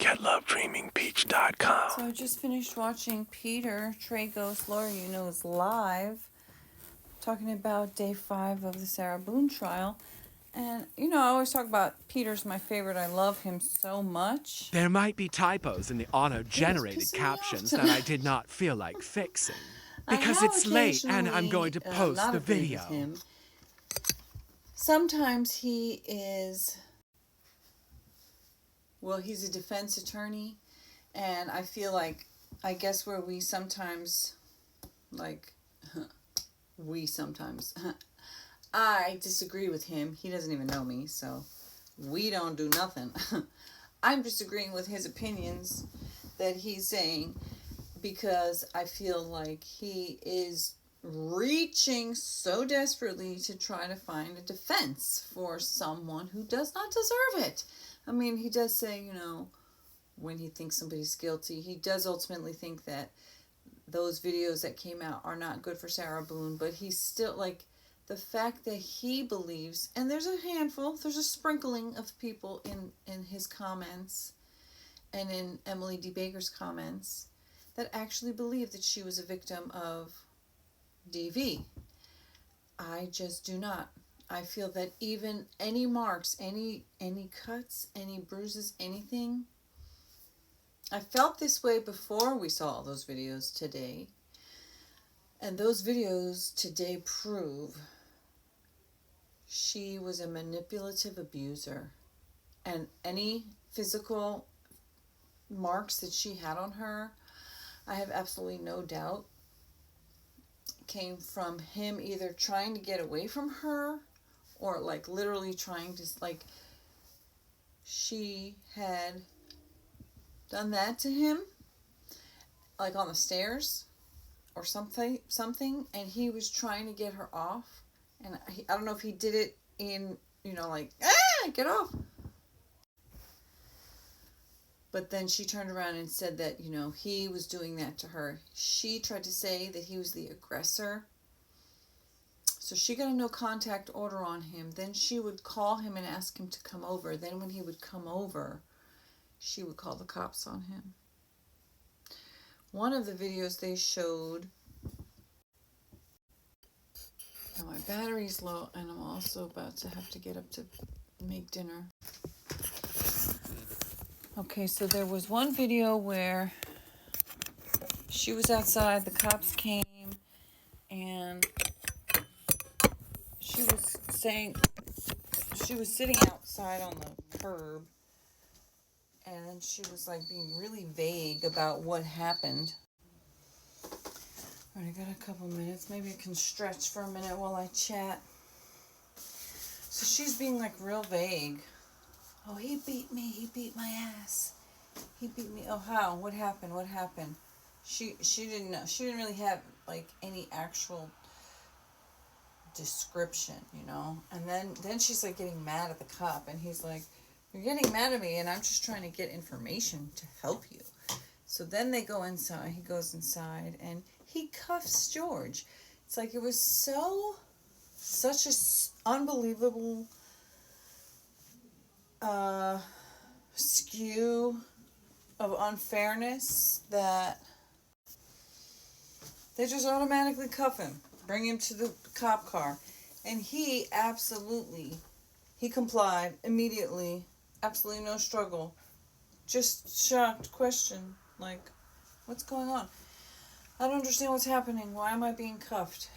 GetLoveDreamingPeach.com. So I just finished watching Peter Tragos, Laura You Know's live, talking about day 5 of the Sarah Boone trial. And, I always talk about Peter's my favorite. I love him so much. There might be typos in the auto-generated captions that I did not feel like fixing. Because it's late and I'm going to post the video. Him. Sometimes he is, he's a defense attorney. And I feel like, I guess where we sometimes, I disagree with him. He doesn't even know me, so we don't do nothing. I'm just agreeing with his opinions that he's saying because I feel like he is reaching so desperately to try to find a defense for someone who does not deserve it. I mean, he does say, when he thinks somebody's guilty, he does ultimately think that those videos that came out are not good for Sarah Boone, but he's still, the fact that he believes, and there's a sprinkling of people in his comments and in Emily D. Baker's comments that actually believe that she was a victim of DV. I just do not. I feel that even any marks, any cuts, any bruises, anything, I felt this way before we saw those videos today. And those videos today prove she was a manipulative abuser. And any physical marks that she had on her, I have absolutely no doubt, came from him either trying to get away from her or literally trying to, she had done that to him, on the stairs or something, and he was trying to get her off. And I don't know if he did it in, get off. But then she turned around and said that, he was doing that to her. She tried to say that he was the aggressor. So she got a no contact order on him. Then she would call him and ask him to come over. Then when he would come over, she would call the cops on him. One of the videos they showed, now my battery's low and I'm also about to have to get up to make dinner. Okay, so there was one video where she was outside, the cops came, and she was sitting outside on the curb. And she was being really vague about what happened. All right, I got a couple minutes. Maybe I can stretch for a minute while I chat. So she's being real vague. Oh, he beat me. He beat my ass. He beat me. Oh, how? What happened? What happened? She didn't know. She didn't really have any actual description, And then she's getting mad at the cop, and he's like, "You're getting mad at me, and I'm just trying to get information to help you." So then they go inside. He goes inside, and he cuffs George. It's it was such a unbelievable skew of unfairness that they just automatically cuff him, bring him to the cop car, and he complied immediately. Absolutely no struggle. Just shocked question, what's going on? I don't understand what's happening. Why am I being cuffed?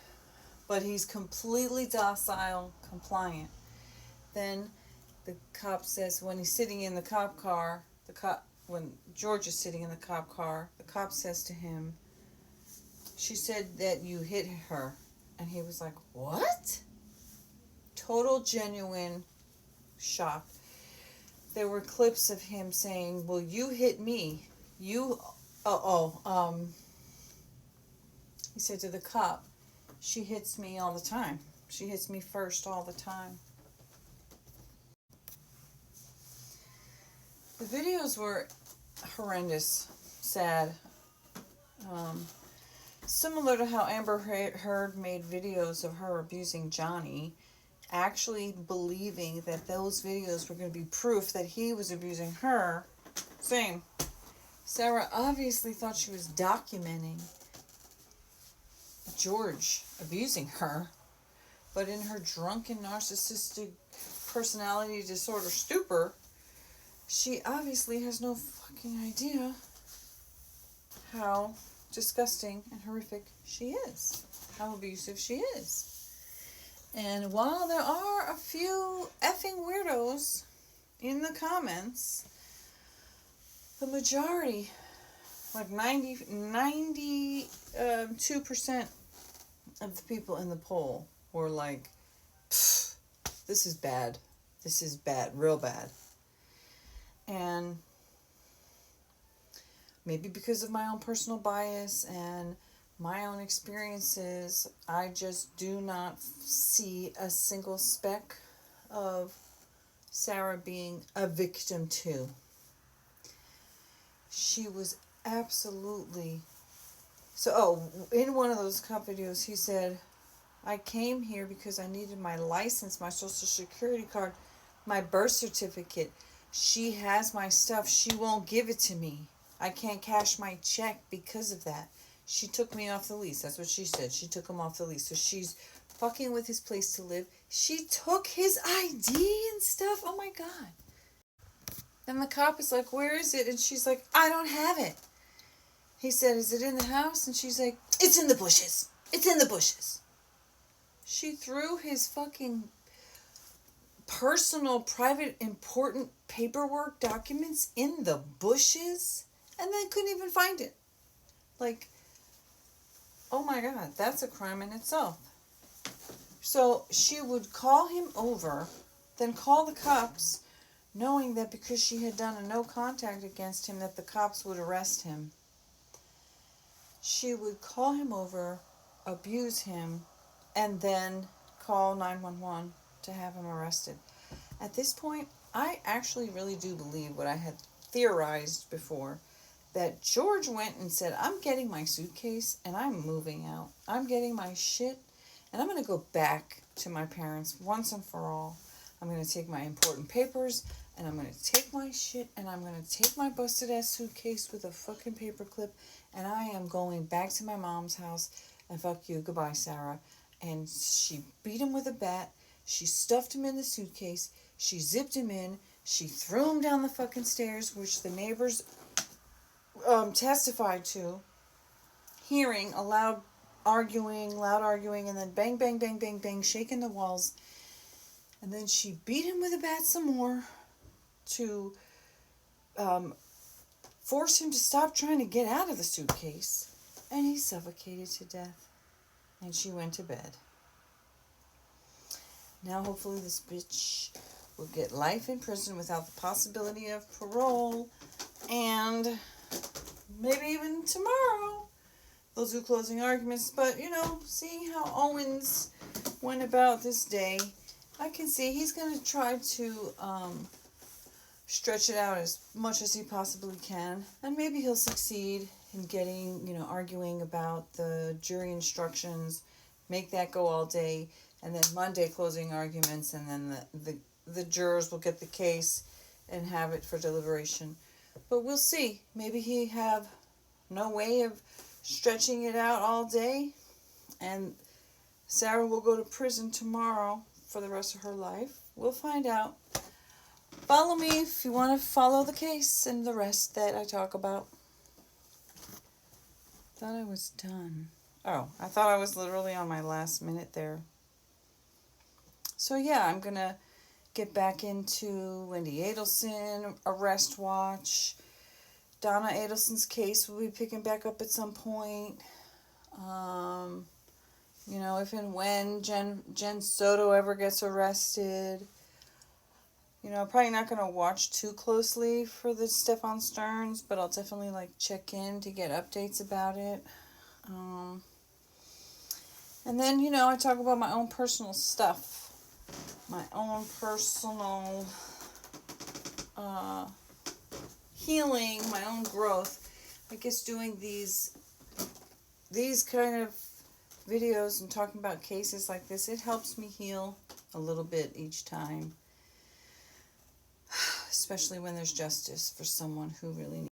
But he's completely docile, compliant. Then the cop says, when he's sitting in the cop car, when George is sitting in the cop car, the cop says to him, "She said that you hit her." And he was like, "What?" Total, genuine shock. There were clips of him saying, "Well, you hit me. He said to the cop, "She hits me all the time. She hits me first all the time." The videos were horrendous, sad. Similar to how Amber Heard made videos of her abusing Johnny, actually believing that those videos were going to be proof that he was abusing her, Same. Sarah obviously thought she was documenting George abusing her, but in her drunken, narcissistic personality disorder stupor, she obviously has no fucking idea how disgusting and horrific she is, how abusive she is. And while there are a few effing weirdos in the comments, the majority, like 92% of the people in the poll were like, this is bad. This is bad, real bad. And maybe because of my own personal bias and my own experiences, I just do not see a single speck of Sarah being a victim too. She was absolutely... So, in one of those cop videos, he said, I came here because I needed my license, my social security card, my birth certificate. She has my stuff. She won't give it to me. I can't cash my check because of that. She took me off the lease. That's what she said. She took him off the lease. So she's fucking with his place to live. She took his ID and stuff. Oh my God. Then the cop is like, where is it? And she's like, I don't have it. He said, is it in the house? And she's like, it's in the bushes. It's in the bushes. She threw his fucking personal, private, important paperwork documents in the bushes and then couldn't even find it. Like, oh my God, that's a crime in itself. So she would call him over, then call the cops, knowing that because she had done a no contact against him, that the cops would arrest him. She would call him over, abuse him, and then call 911 to have him arrested. At this point, I actually really do believe what I had theorized before, that George went and said, I'm getting my suitcase and I'm moving out. I'm getting my shit and I'm going to go back to my parents once and for all. I'm going to take my important papers and I'm going to take my shit and I'm going to take my busted ass suitcase with a fucking paperclip and I am going back to my mom's house and fuck you, goodbye, Sarah. And she beat him with a bat. She stuffed him in the suitcase. She zipped him in. She threw him down the fucking stairs, which the neighbors testified to, hearing a loud arguing, and then bang, bang, bang, bang, bang, shaking the walls. And then she beat him with a bat some more to force him to stop trying to get out of the suitcase. And he suffocated to death. And she went to bed. Now hopefully this bitch will get life in prison without the possibility of parole. And maybe even tomorrow they'll do closing arguments. But, seeing how Owens went about this day, I can see he's going to try to stretch it out as much as he possibly can. And maybe he'll succeed in getting, arguing about the jury instructions, make that go all day, and then Monday closing arguments, and then the jurors will get the case and have it for deliberation. But we'll see. Maybe he have no way of stretching it out all day, and Sarah will go to prison tomorrow for the rest of her life. We'll find out. Follow me if you want to follow the case and the rest that I talk about. Thought I was done. Oh, I thought I was literally on my last minute there. So yeah, I'm going to get back into Wendy Adelson, Arrest Watch. Donna Adelson's case will be picking back up at some point. If and when Jen Soto ever gets arrested. Probably not going to watch too closely for the Stefan Stearns, but I'll definitely check in to get updates about it. And then, I talk about my own personal stuff. My own personal healing, my own growth. I guess doing these kind of videos and talking about cases like this, it helps me heal a little bit each time. especially when there's justice for someone who really needs